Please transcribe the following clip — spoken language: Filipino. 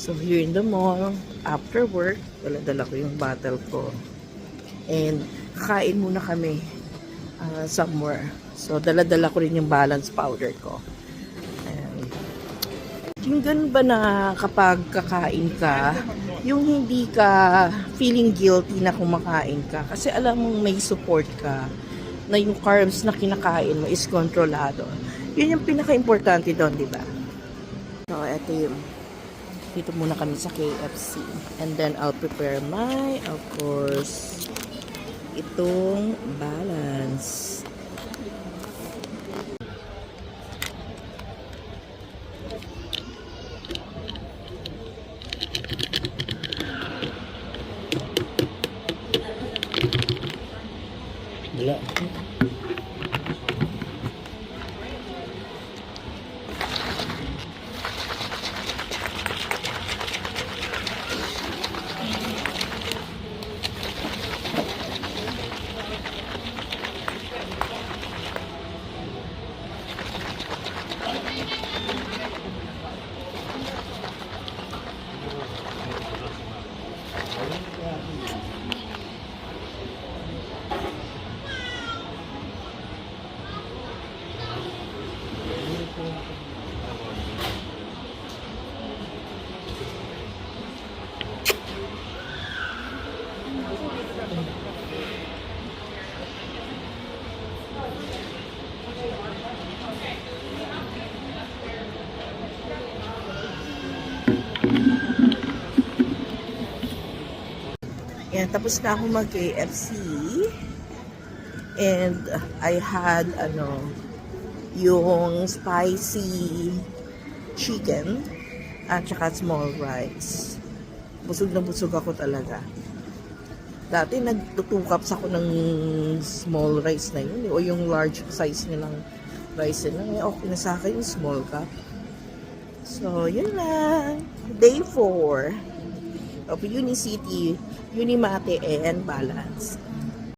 So, here in the mall, after work, dala-dala ko yung bottle ko. And, kakain muna kami somewhere. So, dala-dala ko rin yung balance powder ko. And, yung ganun ba na kapag kakain ka, yung hindi ka feeling guilty na kumakain ka. Kasi alam mong may support ka na yung carbs na kinakain mo is kontrolado. Yun yung pinaka-importante doon, di ba? So, eto yung dito muna kami sa KFC. And then, I'll prepare my, of course, itong balance. Wala. Yan, tapos na ako mag-KFC. And I had, yung spicy chicken at saka small rice. Busog na busog ako talaga. Dati nagtutukaps ako ng small rice na yun, o yung large size nilang rice nila. Okay na sa akin yung small cup. So, yun lang. Day 4 of Unicity, Unimate, and Balance.